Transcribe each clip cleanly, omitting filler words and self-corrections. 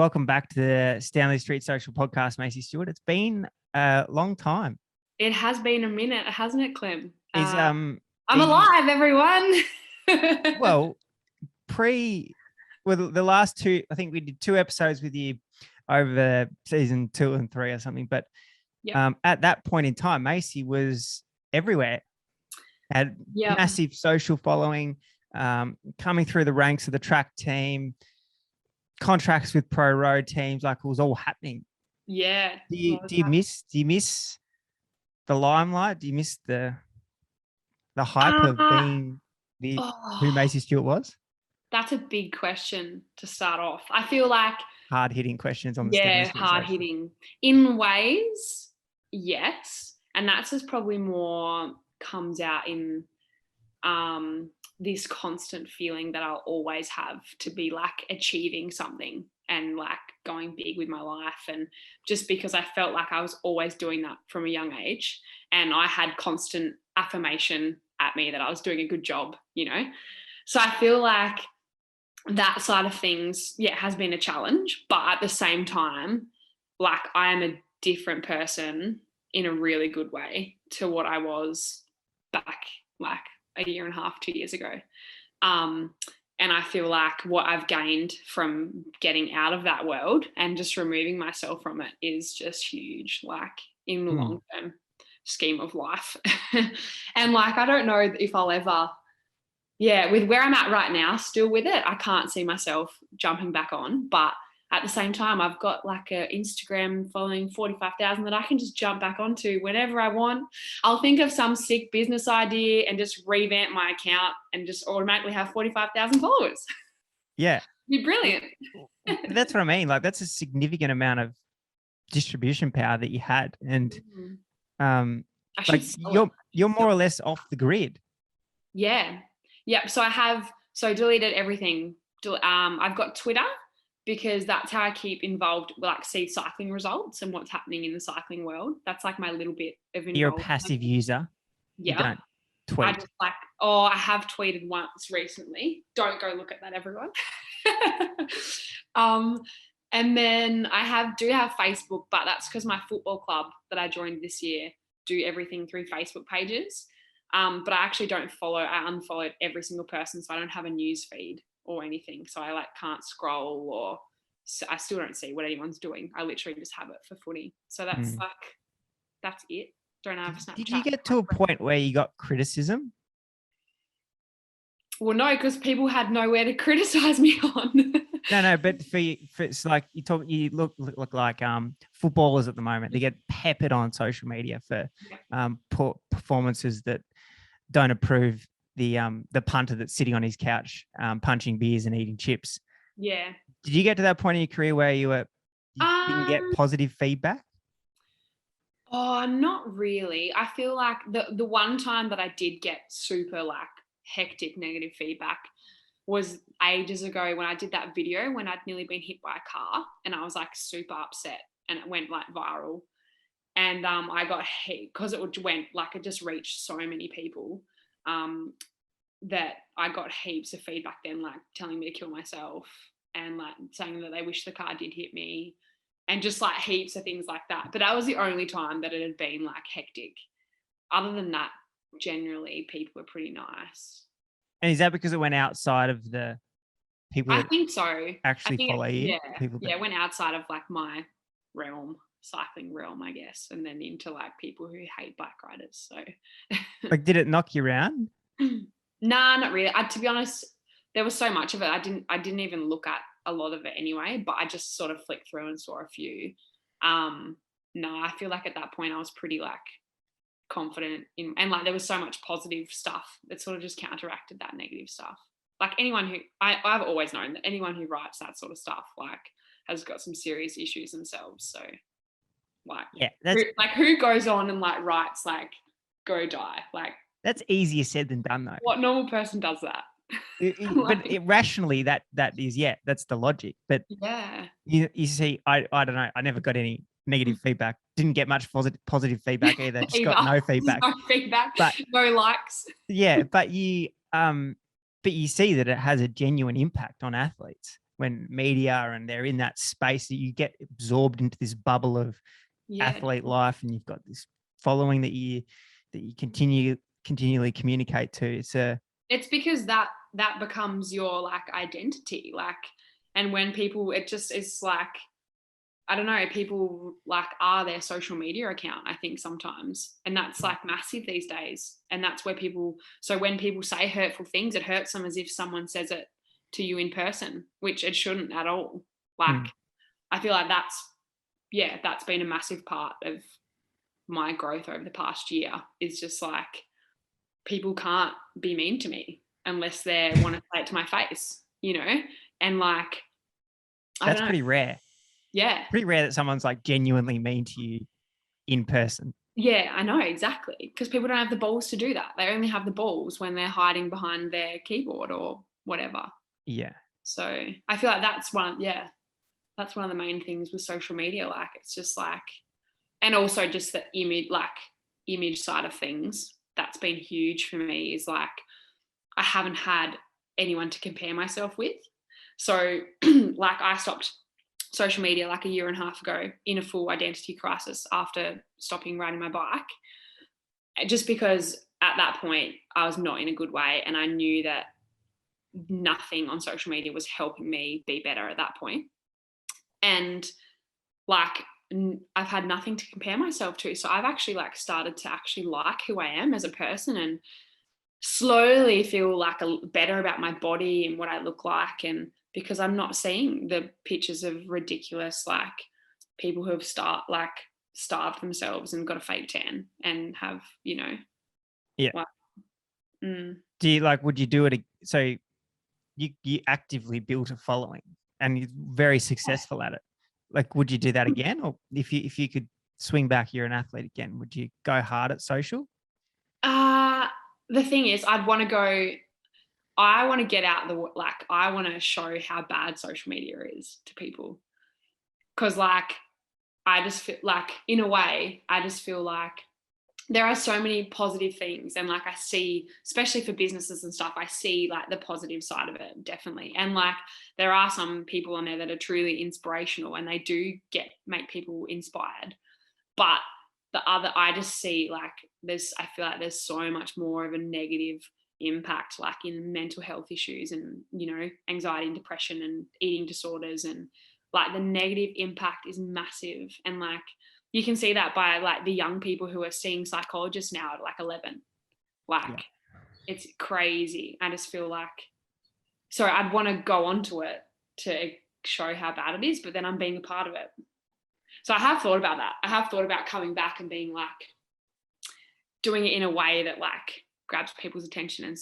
welcome back to the Stanley Street Social Podcast, Macey Stewart. It's been a long time. It has been a minute, hasn't it, Clem? I'm alive, everyone. the last two, I think we did 2 episodes with you over season 2 and 3 or something. But at that point in time, Macey was everywhere, had massive social following, coming through the ranks of the track team, contracts with pro road teams, like it was all happening. Yeah. Do you miss the limelight? Do you miss the hype of being who Macey Stewart was? That's a big question to start off. I feel like hard-hitting questions on the hard-hitting. In ways, yes. And that's just probably more comes out in this constant feeling that I'll always have to be like achieving something and like going big with my life. And just because I felt like I was always doing that from a young age, and I had constant affirmation at me that I was doing a good job, you know? So I feel like that side of things, has been a challenge, but at the same time, like I am a different person in a really good way to what I was back like a year and a half, 2 years ago. And I feel like what I've gained from getting out of that world and just removing myself from it is just huge, like in the long term scheme of life. And like, I don't know if I'll ever, with where I'm at right now, still with it, I can't see myself jumping back on. But at the same time, I've got like an Instagram following 45,000 that I can just jump back onto whenever I want. I'll think of some sick business idea and just revamp my account and just automatically have 45,000 followers. Yeah. It'd be brilliant. That's what I mean. Like that's a significant amount of distribution power that you had. And like you're more or less off the grid. Yeah. Yep. So I deleted everything. I've got Twitter, because that's how I keep involved, like see cycling results and what's happening in the cycling world. That's like my little bit of involvement. You're a passive user. Yeah. You don't tweet. I just I have tweeted once recently. Don't go look at that, everyone. And then I do have Facebook, but that's because my football club that I joined this year do everything through Facebook pages. But I actually don't follow. I unfollowed every single person, so I don't have a news feed or anything. So I like can't scroll, or I still don't see what anyone's doing. I literally just have it for footy. So that's that's it. Don't have Snapchat. Did you get to a point where you got criticism? Well, no, because people had nowhere to criticize me on. No, but for it's like you look like footballers at the moment. They get peppered on social media for poor performances that don't approve the punter that's sitting on his couch punching beers and eating chips. Yeah. Did you get to that point in your career where you didn't get positive feedback? Oh, not really. I feel like the one time that I did get super like hectic negative feedback was ages ago when I did that video when I'd nearly been hit by a car, and I was like super upset, and it went like viral. And I got hate because it just reached so many people. That I got heaps of feedback then, like telling me to kill myself and like saying that they wish the car did hit me, and just like heaps of things like that. But that was the only time that it had been like hectic. Other than that, generally people were pretty nice. And is that because it went outside of the people? I think so. Actually follow you? It went outside of like my realm. Cycling realm, I guess, and then into like people who hate bike riders. So like, did it knock you around? Nah, not really. To be honest, there was so much of it. I didn't even look at a lot of it anyway, but I just sort of flicked through and saw a few. No, I feel like at that point I was pretty like confident in, and like there was so much positive stuff that sort of just counteracted that negative stuff. Like anyone who I've always known that anyone who writes that sort of stuff like has got some serious issues themselves. So like, who goes on and like writes like go die? Like that's easier said than done though. What normal person does that? But rationally that is that's the logic. But you see, I don't know. I never got any negative feedback. Didn't get much positive feedback either. Just got no feedback. No feedback. But, no likes. Yeah, but you see that it has a genuine impact on athletes. when media and they're in that space that you get absorbed into this bubble of athlete life, and you've got this following that you continually communicate to. It's because that becomes your like identity, like, and when people, it just is like, I don't know, people like are their social media account, I think sometimes. And that's like massive these days. And that's where so when people say hurtful things, it hurts them as if someone says it to you in person, which it shouldn't at all. Like, I feel like that's been a massive part of my growth over the past year, is just like, people can't be mean to me unless they want to say it to my face, you know? And like, that's pretty rare. Yeah. Pretty rare that someone's like genuinely mean to you in person. Yeah, I know, exactly. Because people don't have the balls to do that. They only have the balls when they're hiding behind their keyboard or whatever. Yeah. So I feel like that's one of the main things with social media. Like, it's just like, and also just the image side of things. That's been huge for me, is like, I haven't had anyone to compare myself with. So like, I stopped social media like a year and a half ago in a full identity crisis after stopping riding my bike, just because at that point I was not in a good way, and I knew that nothing on social media was helping me be better at that point. And like, I've had nothing to compare myself to, so I've actually like started to actually like who I am as a person, and slowly feel like better about my body and what I look like. And because I'm not seeing the pictures of ridiculous, like, people who have starved themselves and got a fake tan and have, you know. Yeah. Like, do you like, would you do it? So you actively built a following and you're very successful at it. Like, would you do that again? Or if you could swing back, you're an athlete again, would you go hard at social? The thing is, I want to get out I want to show how bad social media is to people. Cause like, I just feel like, in a way, I just feel like there are so many positive things. And like, I see, especially for businesses and stuff, I see like the positive side of it, definitely. And like, there are some people on there that are truly inspirational, and they do make people inspired. But I just see like, I feel like there's so much more of a negative impact, like in mental health issues and, you know, anxiety and depression and eating disorders, and like the negative impact is massive. And like, you can see that by like the young people who are seeing psychologists now at like 11. Like, it's crazy. I just feel like, so I'd want to go onto it to show how bad it is, but then I'm being a part of it. So I have thought about that. I have thought about coming back and being like, doing it in a way that like grabs people's attention and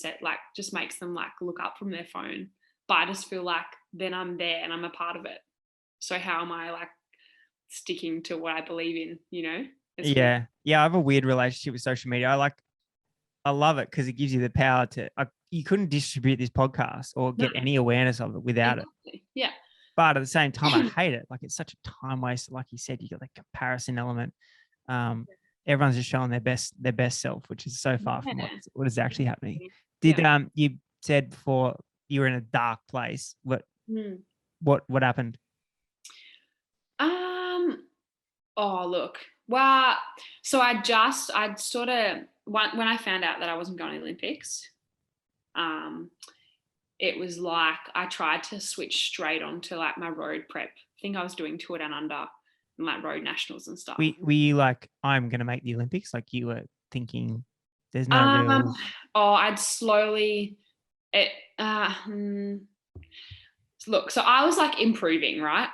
just makes them like look up from their phone. But I just feel like then I'm there and I'm a part of it. So how am I like sticking to what I believe in, you know? Yeah. I have a weird relationship with social media. I love it because it gives you the power to, you couldn't distribute this podcast or get any awareness of it without it. Yeah. But at the same time, I hate it. Like, it's such a time waste. Like you said, you got the comparison element. Everyone's just showing their best self, which is so far from what is actually happening. You said before you were in a dark place. What happened? Oh, look. Well, so I'd sort of, when I found out that I wasn't going to the Olympics, it was like I tried to switch straight onto like my road prep. I think I was doing Tour Down Under and like road nationals and stuff. Were you like, I'm going to make the Olympics? Like, you were thinking there's no real... I'd slowly... Look, so I was like improving, right?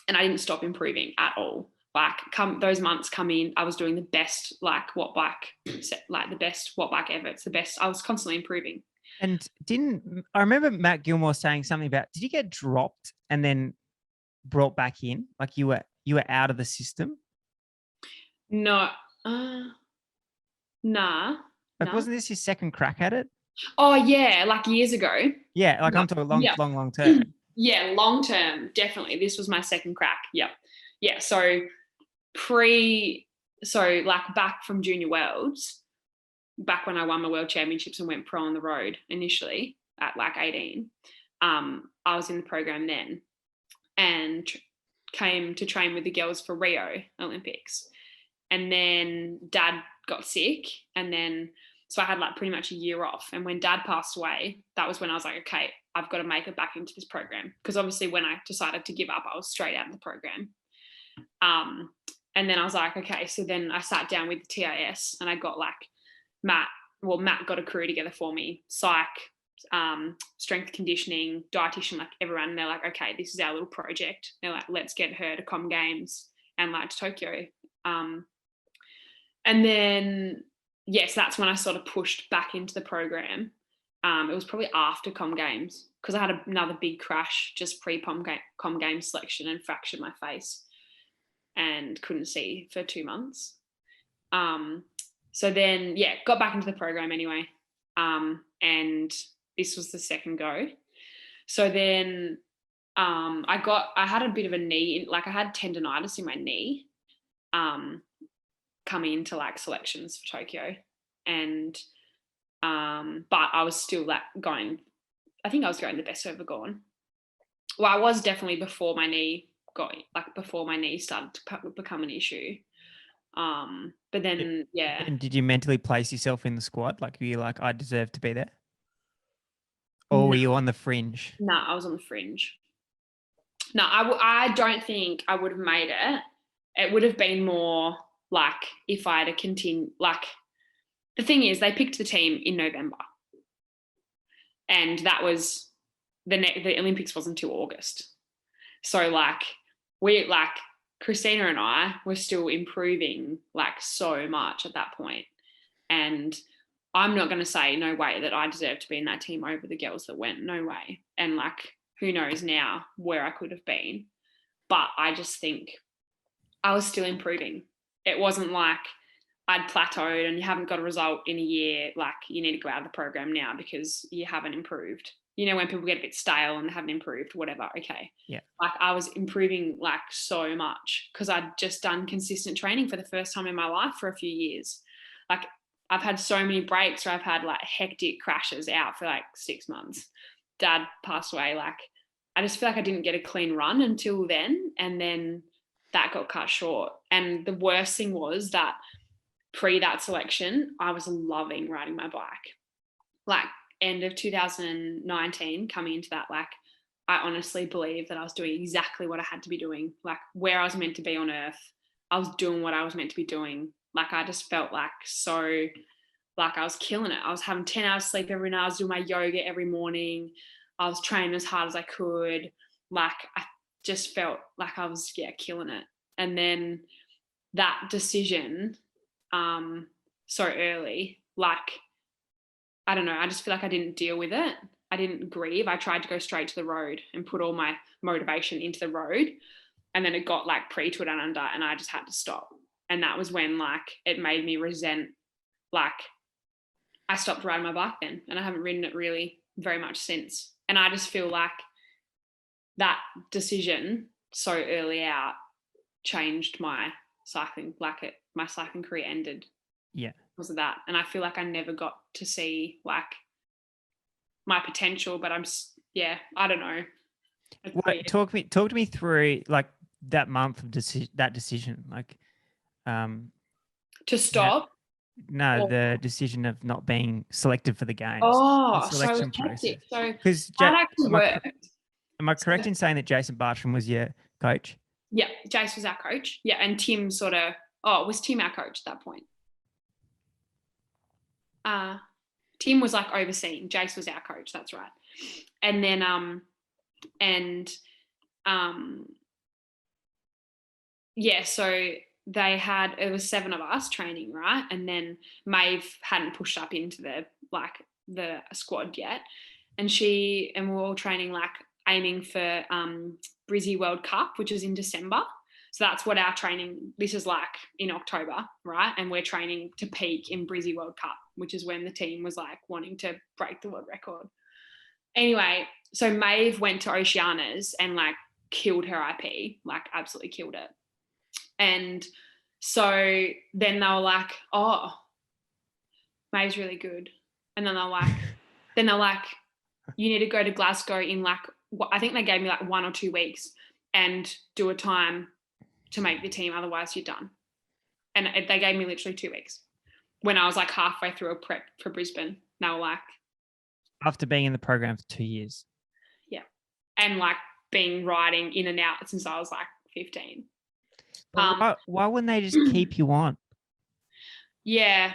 And I didn't stop improving at all. Like, those months come in, I was doing the best like watt bike ever. It's the best. I was constantly improving. And I remember Matt Gilmore saying something about, did you get dropped and then brought back in? Like, you were out of the system? No. Nah. Like, wasn't this your second crack at it? Oh yeah, like years ago. Yeah, like, I'm talking long term. Yeah, long term, definitely. This was my second crack. Yep. Yeah. So like back from Junior Worlds, back when I won my world championships and went pro on the road initially at like 18, I was in the program then, and came to train with the girls for Rio Olympics. And then Dad got sick, and then so I had like pretty much a year off. And when Dad passed away, that was when I was like, okay, I've got to make it back into this program. Because obviously when I decided to give up, I was straight out of the program. And then I was like, okay, so then I sat down with the TIS, and I got like Matt got a crew together for me, psych, strength conditioning, dietitian, like everyone. And they're like, okay, this is our little project. They're like, let's get her to Com Games and like to Tokyo. And then, yes, that's when I sort of pushed back into the program. It was probably after Com Games, because I had another big crash just pre-Com Games selection and fractured my face and couldn't see for 2 months. So then, yeah, got back into the program anyway. And this was the second go. So then I had a bit of a knee, like I had tendonitis in my knee coming into like selections for Tokyo. And but I was still going, I think I was going the best I've ever gone. Well, I was definitely before my knee started to become an issue. But then, yeah. And did you mentally place yourself in the squad? Like, were you like, I deserve to be there? Or were you on the fringe? No, I was on the fringe. No, I don't think I would have made it. It would have been more like if I had continued, like, the thing is, they picked the team in November. And that was, the Olympics wasn't until August. So, like, Christina and I were still improving, like, so much at that point. And I'm not going to say no way that I deserve to be in that team over the girls that went. No way. And, like, who knows now where I could have been. But I just think I was still improving. It wasn't like I'd plateaued and you haven't got a result in a year, like you need to go out of the program now because you haven't improved. You know, when people get a bit stale and they haven't improved, whatever, okay. Yeah. Like I was improving like so much because I'd just done consistent training for the first time in my life for a few years. Like I've had so many breaks where I've had like hectic crashes out for like 6 months. Dad passed away. Like I just feel like I didn't get a clean run until then. And then that got cut short. And the worst thing was that pre that selection, I was loving riding my bike. Like end of 2019, coming into that, like I honestly believe that I was doing exactly what I had to be doing, like where I was meant to be on earth. I was doing what I was meant to be doing. Like I just felt like so, like I was killing it. I was having 10 hours sleep every night. I was doing my yoga every morning. I was training as hard as I could. Like I just felt like I was, killing it. And then that decision so early, like, I don't know, I just feel like I didn't deal with it. I didn't grieve. I tried to go straight to the road and put all my motivation into the road. And then it got like pre-to it and under and I just had to stop. And that was when like it made me resent, like I stopped riding my bike then and I haven't ridden it really very much since. And I just feel like that decision so early out changed my cycling, like my cycling career ended. Yeah. Because of that. And I feel like I never got to see like my potential, but I don't know. Talk to me through like that month of that decision, like to stop. The decision of not being selected for the games. Oh, the selection so process. So because that actually worked. Am I correct in saying that Jason Bartram was your coach? Yeah, Jace was our coach. Yeah, and Tim was Tim our coach at that point? Tim was like overseeing. Jace was our coach. That's right. And then so it was 7 of us training, right? And then Maeve hadn't pushed up into the squad yet, and we're all training, like aiming for Brizzy World Cup, which is in December. So that's what our training, this is like in October, right? And we're training to peak in Brizzy World Cup, which is when the team was like wanting to break the world record. Anyway, so Maeve went to Oceanias and like killed her IP, like absolutely killed it. And so then they were like, oh, Maeve's really good. And then they're like, you need to go to Glasgow in like I think they gave me like 1 or 2 weeks and do a time to make the team. Otherwise you're done. And they gave me literally 2 weeks when I was like halfway through a prep for Brisbane. They were like, after being in the program for 2 years. Yeah. And like being riding in and out since I was like 15. Why wouldn't they just keep you on? Yeah.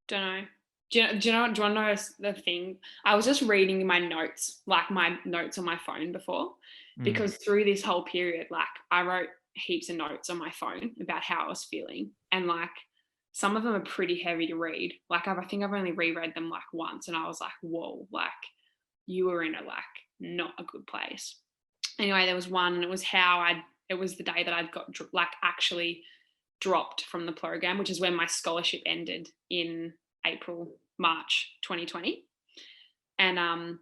Don't know. Do you want to know the thing? I was just reading my notes, like my notes on my phone before, because through this whole period, like I wrote heaps of notes on my phone about how I was feeling. And like some of them are pretty heavy to read. Like I think I've only reread them like once and I was like, whoa, like you were in a like not a good place. Anyway, there was one and it was it was the day that I'd got like actually dropped from the program, which is when my scholarship ended in March 2020. And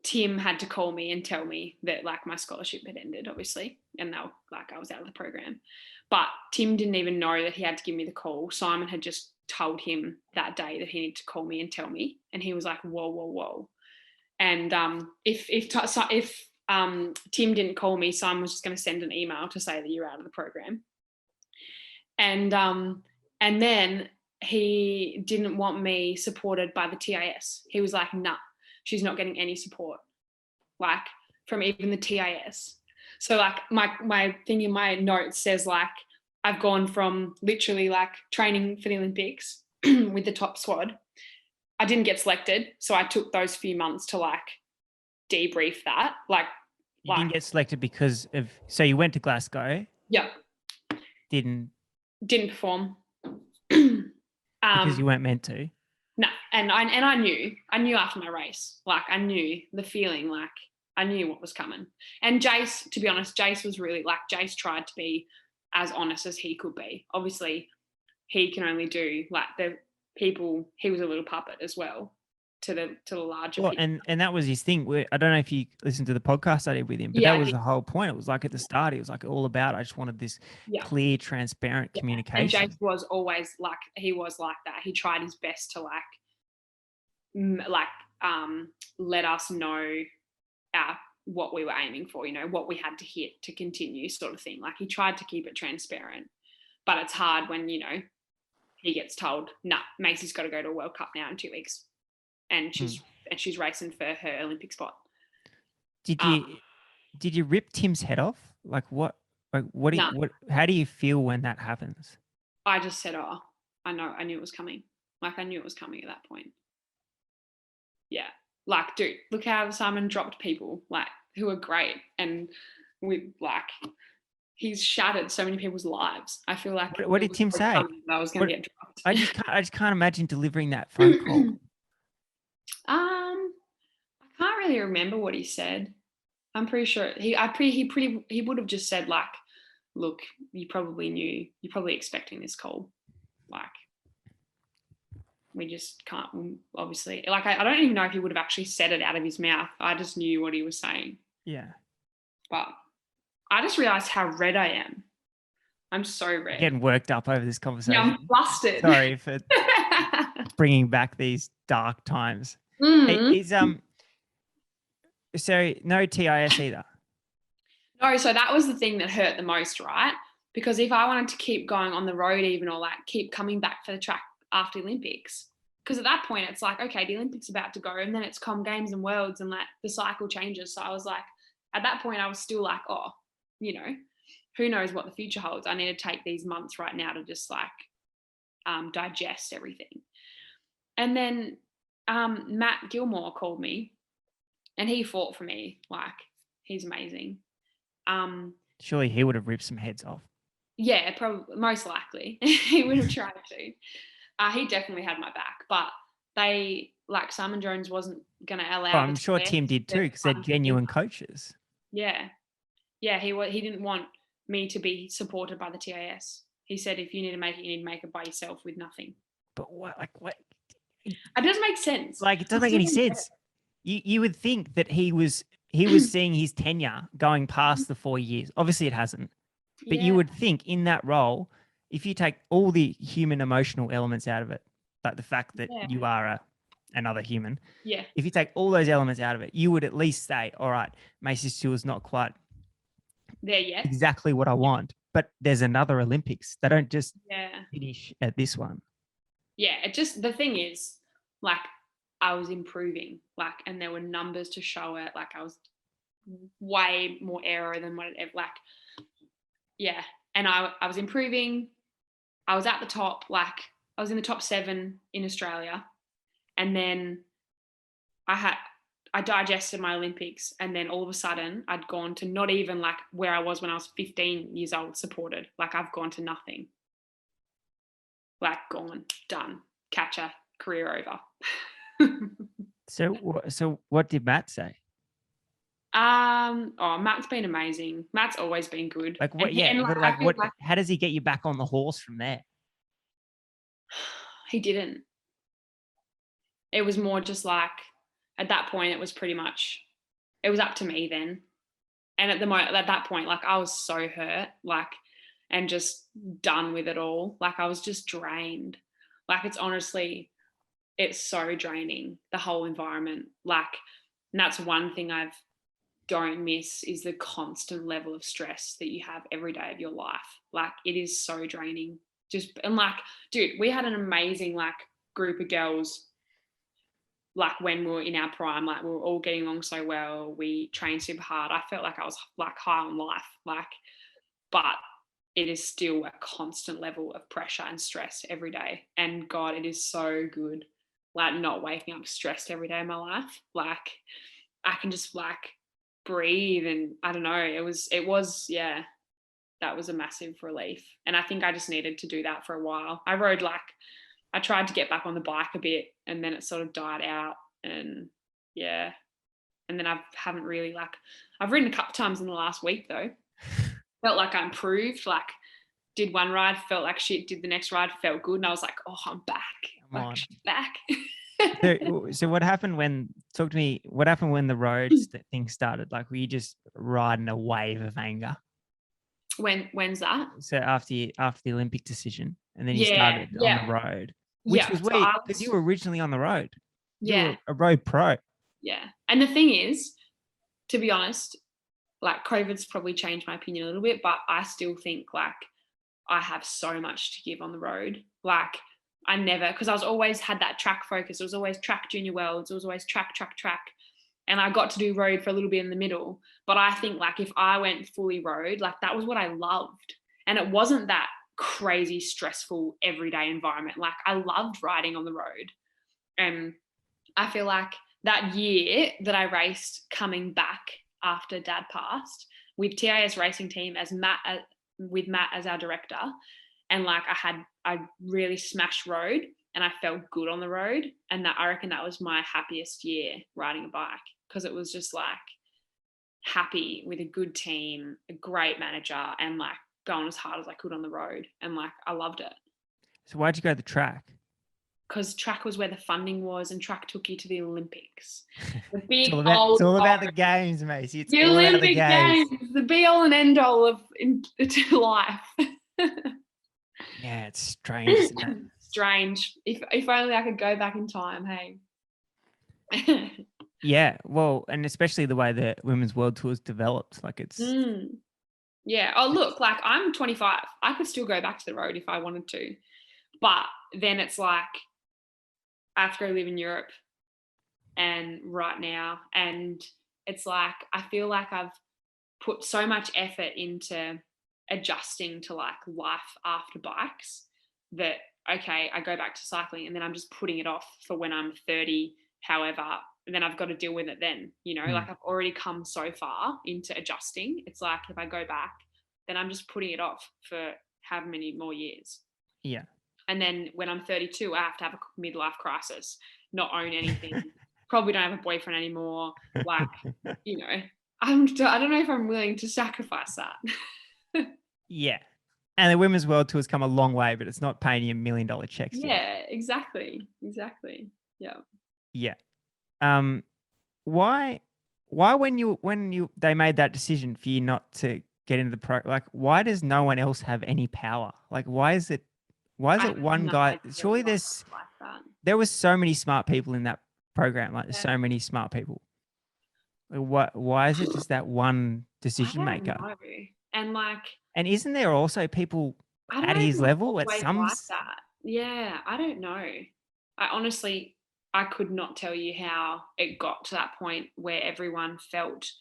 Tim had to call me and tell me that like my scholarship had ended, obviously, and that like I was out of the program. But Tim didn't even know that he had to give me the call. Simon had just told him that day that he needed to call me and tell me, and he was like, whoa. And if Tim didn't call me, Simon was just going to send an email to say that you're out of the program. And then he didn't want me supported by the TAS. He was like, nah, she's not getting any support, like from even the TAS. So like my thing in my notes says like, I've gone from literally like training for the Olympics with the top squad. I didn't get selected. So I took those few months to like debrief that. You didn't get selected because of, so you went to Glasgow. Yeah. Didn't perform. Because you weren't meant to. No. And I knew after my race, like I knew the feeling, like I knew what was coming. And Jace, to be honest, Jace was really like, Jace tried to be as honest as he could be. Obviously he can only do like the people, he was a little puppet as well to the larger people. And that was his thing. I don't know if you listened to the podcast I did with him, but that was the whole point. It was like at the start, it was like all about, I just wanted this clear, transparent communication. And Jace was always like, he was like that. He tried his best to let us know what we were aiming for, you know, what we had to hit to continue, sort of thing. Like he tried to keep it transparent, but it's hard when, you know, he gets told, nah, Macey's got to go to a World Cup now in 2 weeks. And she's racing for her Olympic spot. Did you rip Tim's head off? Like what? Like how do you feel when that happens? I just said, oh, I knew it was coming. Like I knew it was coming at that point. Yeah. Like, dude, look how Simon dropped people like who are great, and with like he's shattered so many people's lives. I feel like what did Tim say? I was going to get dropped. I just can't imagine delivering that phone call. I can't really remember what he said. I'm pretty sure he would have just said like, look, you probably knew, you're probably expecting this call. Like, we just can't, obviously, like, I don't even know if he would have actually said it out of his mouth. I just knew what he was saying. Yeah. But I just realized how red I am. I'm so red. Getting worked up over this conversation. Yeah, I'm flustered. Sorry for bringing back these dark times. So no TIS either? No, so that was the thing that hurt the most, right? Because if I wanted to keep going on the road even, or like keep coming back for the track after Olympics, because at that point it's like, okay, the Olympics are about to go and then it's Com Games and Worlds and like the cycle changes. So I was like, at that point I was still like, oh, you know, who knows what the future holds. I need to take these months right now to just like digest everything. And then Matt Gilmore called me and he fought for me. Like, he's amazing. Surely he would have ripped some heads off. Yeah, probably, most likely. He would have tried to. He definitely had my back, but they, like, Simon Jones wasn't going to allow. I'm sure Tim did too, because they're genuine coaches. Yeah. Yeah, he didn't want me to be supported by the TAS. He said, if you need to make it, you need to make it by yourself with nothing. But what? It doesn't make sense. Like, it doesn't make any sense. You would think that he was seeing his tenure going past the 4 years. Obviously it hasn't. But you would think in that role, if you take all the human emotional elements out of it, like the fact that you are another human. Yeah. If you take all those elements out of it, you would at least say, all right, Macey Stewart's not quite there yet. Exactly what I want. But there's another Olympics. They don't just Yeah. finish at this one. Yeah. It just, the thing is, like, I was improving, like, and there were numbers to show it. Like, I was way more error than what it ever, like, yeah. And I was improving. I was at the top, like, I was in the top 7 in Australia. And then I digested my Olympics, and then all of a sudden I'd gone to not even like where I was when I was 15 years old supported. Like, I've gone to nothing. Like, gone, done, catcher, career over. So what did Matt say? Matt's been amazing. Matt's always been good. Like what? How does he get you back on the horse from there? He didn't. It was more just like, at that point, it was pretty much, it was up to me then. And at that point, like, I was so hurt, like, and just done with it all. Like, I was just drained. Like, it's so draining, the whole environment. Like, and that's one thing I don't miss, is the constant level of stress that you have every day of your life. Like, it is so draining. And like, dude, we had an amazing, like, group of girls, like, when we were in our prime, like, we were all getting along so well. We trained super hard. I felt like I was like high on life, like, but it is still a constant level of pressure and stress every day. And God, it is so good, like, not waking up stressed every day of my life. Like, I can just like breathe, and I don't know. It was, yeah, that was a massive relief. And I think I just needed to do that for a while. I tried to get back on the bike a bit, and then it sort of died out, and yeah. And then haven't really, like, I've ridden a couple times in the last week though. Felt like I improved, like, did one ride, felt like shit, did the next ride, felt good. And I was like, oh, I'm back. Like, she's back. So what happened talk to me, what happened when the roads thing started? Like, were you just riding a wave of anger? When's that? So after the Olympic decision, and then you started on the road, which was weird because you were originally on the road. You were a road pro. Yeah. And the thing is, to be honest, like, COVID's probably changed my opinion a little bit, but I still think, like, I have so much to give on the road. Like, I never, because I was always had that track focus. It was always track junior worlds. It was always track. And I got to do road for a little bit in the middle. But I think, like, if I went fully road, like, that was what I loved. And it wasn't that crazy, stressful, everyday environment. Like, I loved riding on the road. And I feel like that year that I raced coming back after Dad passed, with TAS racing team with Matt as our director, and like, I really smashed road, and I felt good on the road, and that, I reckon that was my happiest year riding a bike, because it was just like happy with a good team, a great manager, and like going as hard as I could on the road, and like, I loved it. So why'd you go to the track? Because track was where the funding was, and track took you to the Olympics. The big it's all about the games, Macey. It's the all Olympic about the games. The be all and end all of life. Yeah, it's strange, isn't it? Strange. If only I could go back in time, hey. Yeah, well, and especially the way the Women's World Tour's developed, like, it's yeah. Oh, look, like, I'm 25. I could still go back to the road if I wanted to, but then it's like, I have to go live in Europe and right now, and it's like, I feel like I've put so much effort into adjusting to like life after bikes that, okay, I go back to cycling, and then I'm just putting it off for when I'm 30, however, and then I've got to deal with it then, like, I've already come so far into adjusting. It's like, if I go back, then I'm just putting it off for how many more years. Yeah. And then when I'm 32, I have to have a midlife crisis, not own anything, probably don't have a boyfriend anymore. Like, I don't know if I'm willing to sacrifice that. Yeah. And the Women's World Tour's come a long way, but it's not paying you $1 million checks. Yeah, exactly. Yeah. Yeah. Why when they made that decision for you not to get into the pro, like, why does no one else have any power? Like, why is it one guy? Surely there's that. There was so many smart people in that program. Like, there's so many smart people. Why is it just that one decision maker? Know. And like, and isn't there also people at his level at some like that? Yeah, I don't know. I honestly, I could not tell you how it got to that point where everyone felt.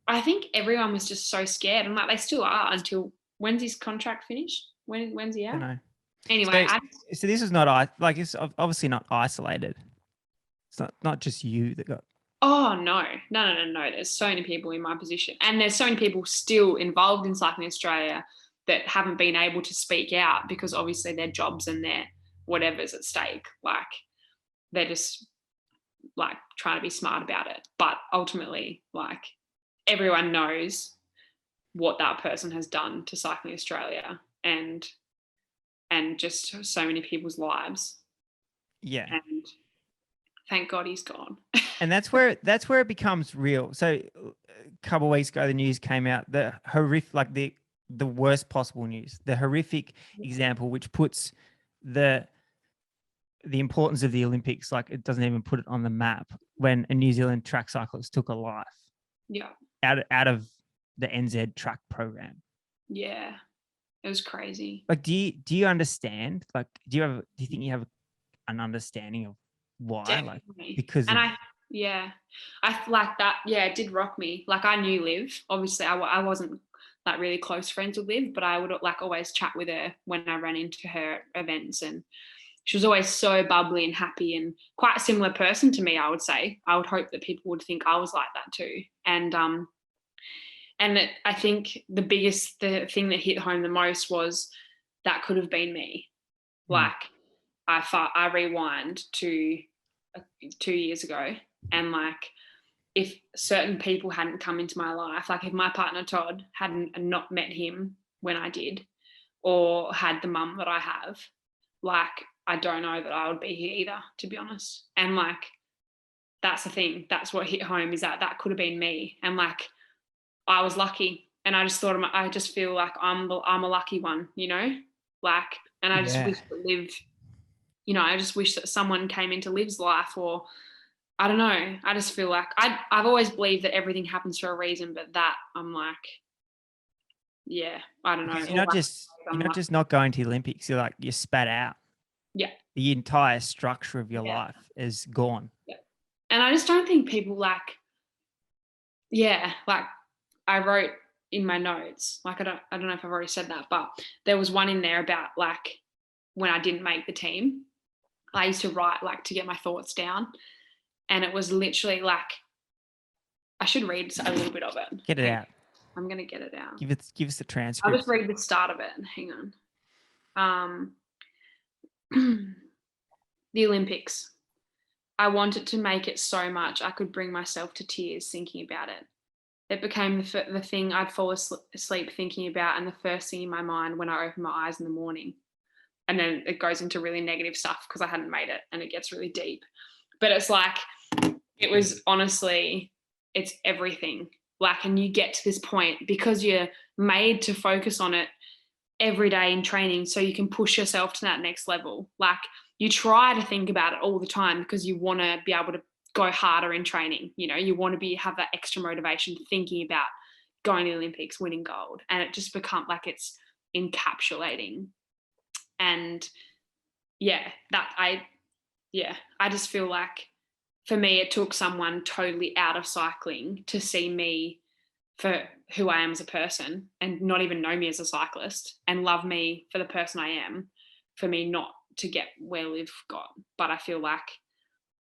I think everyone was just so scared, and like they still are until when's his contract finished? When's he out? I don't know. Anyway, so this is not like, it's obviously not isolated. It's not just you that got. Oh no. There's so many people in my position, and there's so many people still involved in Cycling Australia that haven't been able to speak out because obviously their jobs and their whatever's at stake. Like, they're just like trying to be smart about it. But ultimately, like, everyone knows what that person has done to Cycling Australia and just so many people's lives. Yeah. And thank God he's gone. And that's where it becomes real. So a couple of weeks ago, the news came out, the horrific, like the worst possible news, the horrific example, which puts the importance of the Olympics, like, it doesn't even put it on the map, when a New Zealand track cyclist took a life. Yeah. Out of the NZ track program. Yeah. It was crazy. Like, do you understand? Like, do you think you have an understanding of why? Definitely. Like, because I like that. Yeah, it did rock me. Like, I knew Liv. Obviously, I wasn't like really close friends with Liv, but I would like always chat with her when I ran into her events, and she was always so bubbly and happy and quite a similar person to me, I would say. I would hope that people would think I was like that too. And I think the thing that hit home the most was that could have been me. Like, I rewind to 2 years ago, and like, if certain people hadn't come into my life, like if my partner Todd hadn't not met him when I did, or had the mum that I have, like, I don't know that I would be here either, to be honest. And like, that's the thing. That's what hit home, is that could have been me. And like, I was lucky, and I just thought, I just feel like I'm a lucky one, you know, like, and I just wish that Liv, you know, I just wish that someone came into Liv's life, or I don't know. I just feel like I've always believed that everything happens for a reason, but that I'm like, yeah, I don't know. Because you're not just not going to the Olympics. You're like, you're spat out. Yeah. The entire structure of your life is gone. Yeah. And I just don't think people like I wrote in my notes, like, I don't know if I've already said that, but there was one in there about like when I didn't make the team. I used to write like to get my thoughts down, and it was literally like, I should read a little bit of it. Get it out. I'm gonna get it out. Give us the transcript. I'll just read the start of it. Hang on. The Olympics. I wanted to make it so much I could bring myself to tears thinking about it. It became the thing I'd fall asleep thinking about, and the first thing in my mind when I opened my eyes in the morning. And then it goes into really negative stuff because I hadn't made it, and it gets really deep. But it's like, it was honestly, it's everything. Like, and you get to this point because you're made to focus on it every day in training so you can push yourself to that next level. Like, you try to think about it all the time because you want to be able to go harder in training. You know, you want to have that extra motivation thinking about going to the Olympics, winning gold. And it just becomes like, it's encapsulating. And I just feel like, for me, it took someone totally out of cycling to see me for who I am as a person, and not even know me as a cyclist, and love me for the person I am, for me not to get where Liv got. But I feel like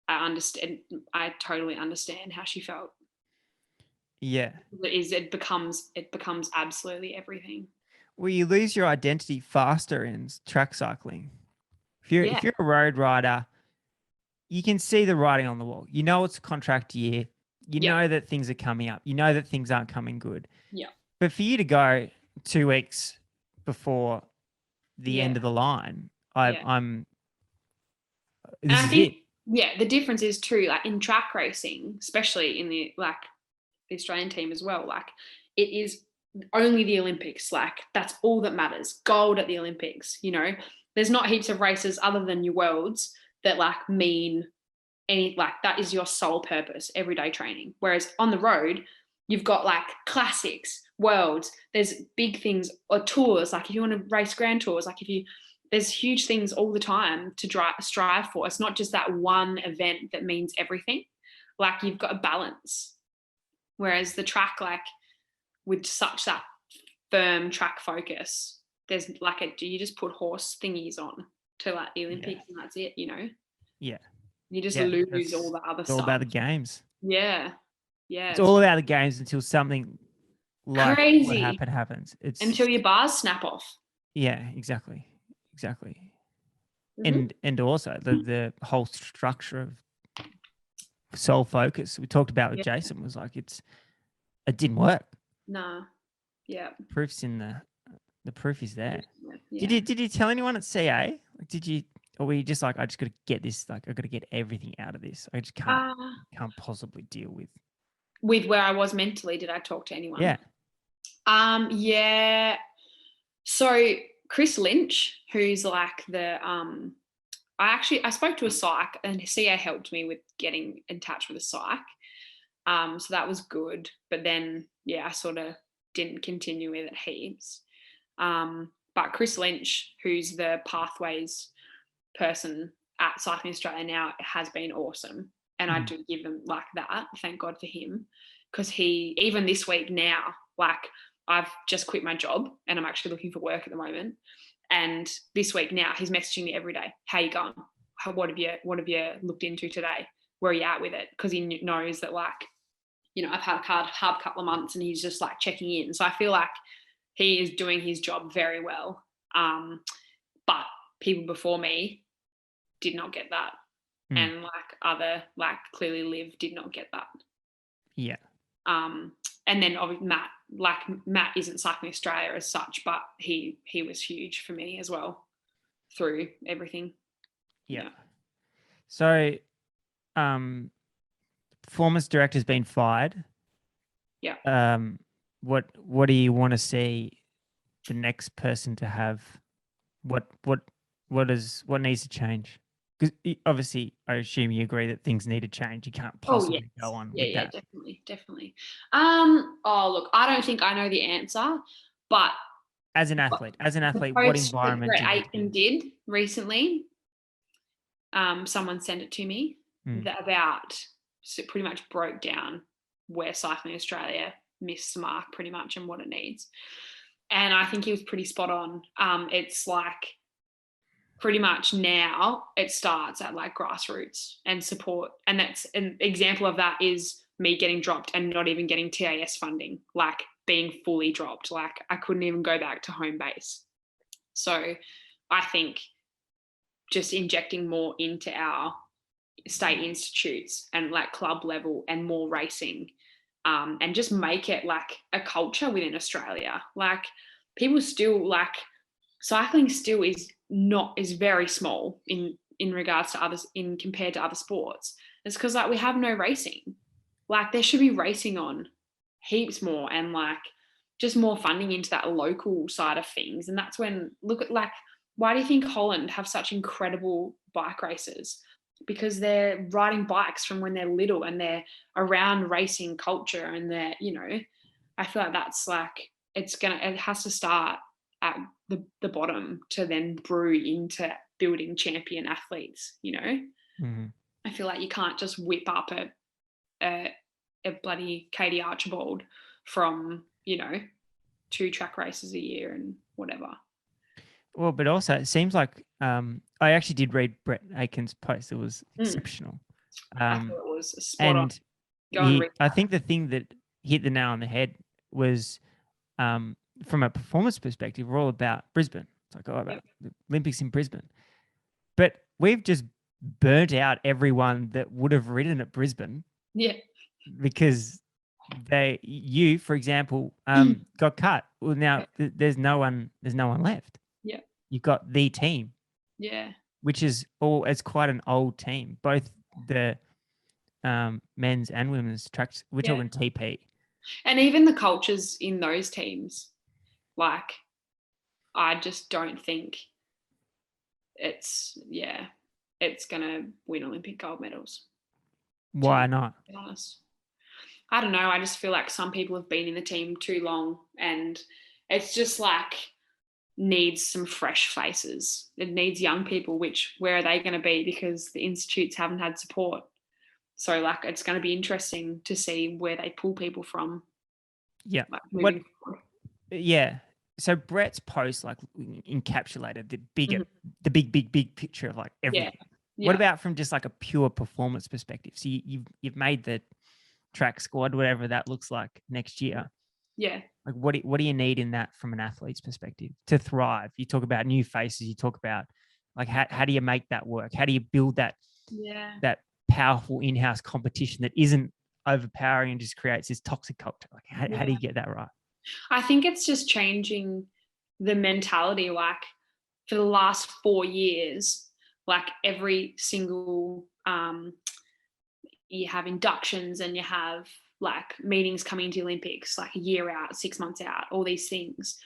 I totally understand how she felt. Yeah. It becomes absolutely everything. Well, you lose your identity faster in track cycling. If you're a road rider, you can see the writing on the wall. You know it's a contract year. You know that things are coming up. You know that things aren't coming good. Yeah. But for you to go 2 weeks before the end of the line, this is it. Yeah, the difference is too, like in track racing, especially in the Australian team as well, like, it is only the Olympics. Like, that's all that matters. Gold at the Olympics, you know. There's not heaps of races other than your worlds that like mean any, like that is your sole purpose, everyday training. Whereas on the road, you've got like classics, worlds, there's big things or tours. Like if you want to race grand tours, like there's huge things all the time to strive for. It's not just that one event that means everything. Like you've got a balance. Whereas the track, like with such that firm track focus, there's like do you just put horse thingies on to like the Olympics and that's it, you know? Yeah. You just lose all the other stuff. It's all about the games. Yeah. Yeah. It's all about the games until something like crazy what happens. It's until your bars snap off. Yeah, exactly. Mm-hmm. And also the whole structure of sole focus we talked about with Jason was like it didn't work. No. Yeah. Proof's in the proof is there. Yeah. Did you tell anyone at CA? Like, did you, or were you just like, I just got to get this, like I got to get everything out of this. I just can't possibly deal with where I was mentally. Did I talk to anyone? Yeah. Yeah. So Chris Lynch, who's like the I spoke to a psych, and CA helped me with getting in touch with a psych. So that was good. But then I sort of didn't continue with it heaps. But Chris Lynch, who's the pathways person at Cycling Australia now, has been awesome. And I do give them like that. Thank God for him. Because he, even this week now, like I've just quit my job and I'm actually looking for work at the moment. And this week now, he's messaging me every day. How you going? What have you looked into today? Where are you at with it? Because he knows that, like, you know, I've had a hard couple of months and he's just like checking in. So I feel like he is doing his job very well. But people before me did not get that. And clearly Liv did not get that. Yeah. And then obviously Matt isn't Cycling Australia as such, but he was huge for me as well through everything. Yeah. So, performance director's been fired. Yeah. What do you want to see the next person to have? What needs to change? Because obviously, I assume you agree that things need to change. You can't possibly go on with that. Yeah, definitely. Look, I don't think I know the answer, but as an athlete, what environment Aitken did recently? Someone sent it to me so it pretty much broke down where Cycling Australia missed the mark pretty much and what it needs. And I think he was pretty spot on. It's like pretty much now it starts at like grassroots and support. And that's an example of that is me getting dropped and not even getting TAS funding, like being fully dropped. Like I couldn't even go back to home base. So I think just injecting more into our state institutes and like club level and more racing, and just make it like a culture within Australia. Like people still like cycling still is very small in regards to others compared to other sports. It's because like we have no racing. Like there should be racing on heaps more and like just more funding into that local side of things. And that's when look at like, why do you think Holland have such incredible bike races? Because they're riding bikes from when they're little and they're around racing culture and they're, you know, I feel like that's like it has to start at the bottom to then brew into building champion athletes, you know. I feel like you can't just whip up a bloody Katie Archibald from, you know, 2 track races a year and whatever. Well, but also it seems like I actually did read Brett Aitken's post. It was exceptional. I thought it was a spot on. I think the thing that hit the nail on the head was from a performance perspective, we're all about Brisbane. It's like, about the Olympics in Brisbane. But we've just burnt out everyone that would have ridden at Brisbane. Yeah. Because you, for example, got cut. Well, now there's no one left. Yeah. You've got the team. Yeah. Which is it's quite an old team. Both the men's and women's tracks. We're talking TP. And even the cultures in those teams, like, I just don't think it's, it's going to win Olympic gold medals. Why not? To be honest. I don't know. I just feel like some people have been in the team too long, and it's just like needs some fresh faces. It needs young people, where are they going to be? Because the institutes haven't had support. So like, it's going to be interesting to see where they pull people from. Yeah. Like, yeah. So Brett's post like encapsulated the big picture of like everything. Yeah. What about from just like a pure performance perspective? So you've made the track squad, whatever that looks like next year. Yeah. Like what do you need in that from an athlete's perspective to thrive? You talk about new faces. You talk about like how do you make that work? How do you build that powerful in-house competition that isn't overpowering and just creates this toxic culture? Like how do you get that right? I think it's just changing the mentality. Like for the last 4 years, like every single you have inductions and you have like meetings coming to the Olympics, like a year out, 6 months out, all these things.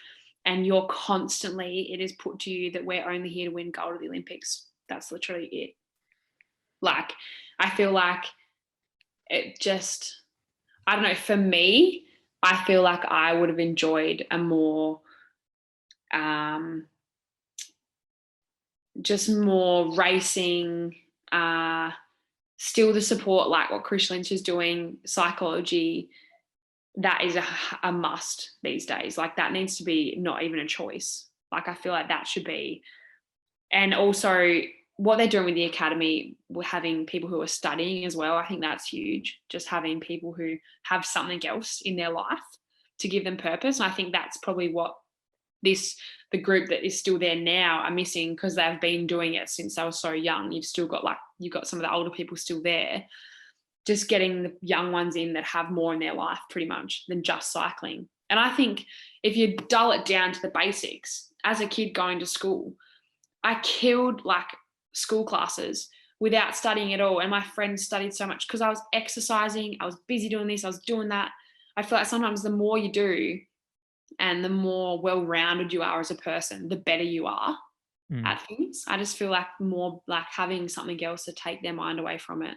And you're constantly, it is put to you that we're only here to win gold at the Olympics. That's literally it. Like, I feel like it just, I don't know, for me, I feel like I would have enjoyed a more, just more racing, still the support, like what Chris Lynch is doing, psychology, that is a must these days. Like that needs to be not even a choice. Like I feel like that should be. And also what they're doing with the academy, we're having people who are studying as well. I think that's huge. Just having people who have something else in their life to give them purpose. And I think that's probably what the group that is still there now are missing, because they've been doing it since they were so young. You've got some of the older people still there. Just getting the young ones in that have more in their life pretty much than just cycling. And I think if you dull it down to the basics, as a kid going to school, I killed like school classes without studying at all. And my friends studied so much because I was exercising, I was busy doing this, I was doing that. I feel like sometimes the more you do and the more well-rounded you are as a person, the better you are at things. I just feel like more like having something else to take their mind away from it,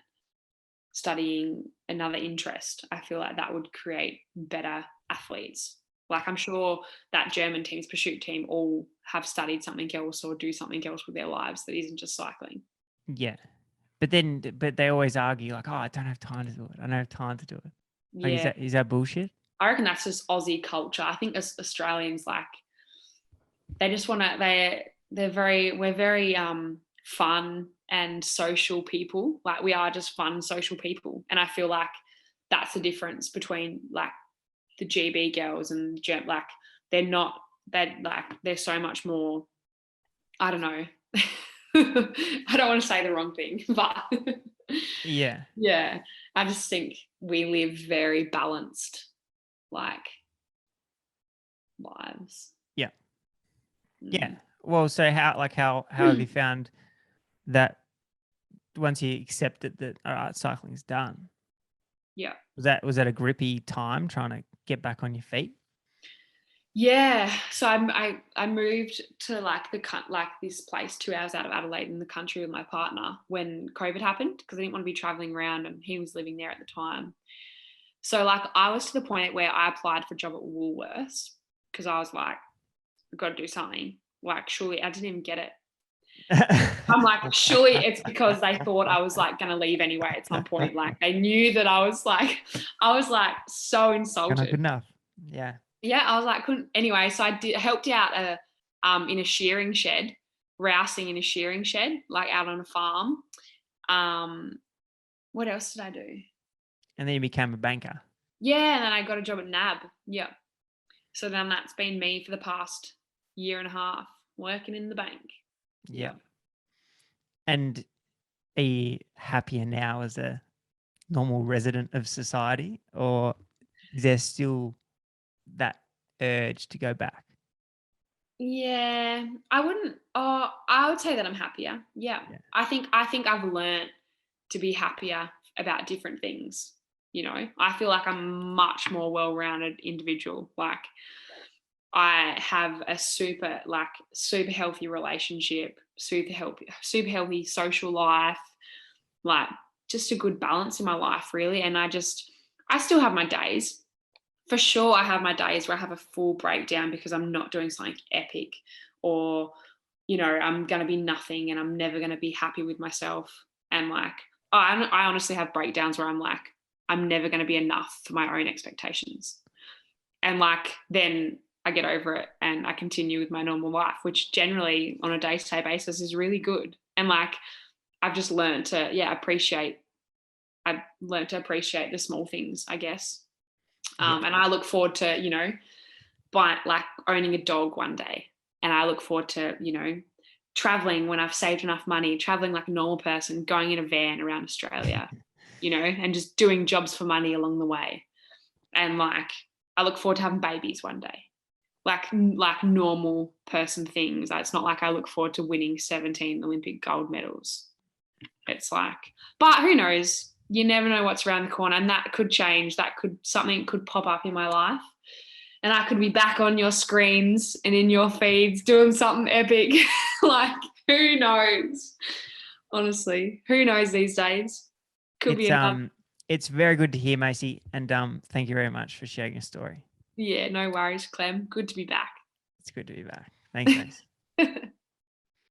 studying another interest. I feel like that would create better athletes. Like I'm sure that German team's pursuit team all have studied something else or do something else with their lives that isn't just cycling. Yeah. But they always argue like, oh, I don't have time to do it. I don't have time to do it. Like, Yeah. Is that bullshit? I reckon that's just Aussie culture. I think as Australians, like they just want to, we're very fun and social people. Like we are just fun social people. And I feel like that's the difference between like the GB girls and like they're so much more, I don't know. I don't want to say the wrong thing, but yeah. I just think we live very balanced like lives. Yeah. Well, so how have you found that once you accepted that all right, cycling's done? Yeah. Was that a grippy time trying to get back on your feet? Yeah. So I moved to like this place 2 hours out of Adelaide in the country with my partner when COVID happened, because I didn't want to be traveling around and he was living there at the time. So like I was to the point where I applied for a job at Woolworths because I was like, I've got to do something. Like surely I didn't even get it. I'm like, surely it's because they thought I was like going to leave anyway at some point. Like they knew that I was like so insulted. Not good enough. Yeah. Yeah, I was like, couldn't. Anyway, so I helped out in a shearing shed, rousing in a shearing shed, like out on a farm. What else did I do? And then you became a banker. Yeah, and then I got a job at NAB. Yeah. So then that's been me for the past year and a half, working in the bank. Yeah. And are you happier now as a normal resident of society, or is there still that urge to go back? Yeah, I would say that I'm happier. Yeah. I think I've learned to be happier about different things. You know, I feel like I'm much more well-rounded individual. Like I have a super healthy relationship, super healthy social life, like just a good balance in my life, really. And I still have my days. For sure, I have my days where I have a full breakdown because I'm not doing something epic, or, you know, I'm going to be nothing and I'm never going to be happy with myself. And like, I honestly have breakdowns where I'm like, I'm never going to be enough for my own expectations. And like, then I get over it and I continue with my normal life, which generally on a day-to-day basis is really good. And like, I've just learned to, appreciate the small things, I guess. And I look forward to, you know, like owning a dog one day. And I look forward to, you know, traveling when I've saved enough money, traveling like a normal person, going in a van around Australia, you know, and just doing jobs for money along the way. And like, I look forward to having babies one day, like normal person things. It's not like I look forward to winning 17 Olympic gold medals. It's like, but who knows? You never know what's around the corner, and that could change. Something could pop up in my life, and I could be back on your screens and in your feeds doing something epic. Like, who knows? Honestly, who knows these days? Could be enough. It's very good to hear, Macey, and thank you very much for sharing your story. Yeah, no worries, Clem. Good to be back. It's good to be back. Thanks, Mace.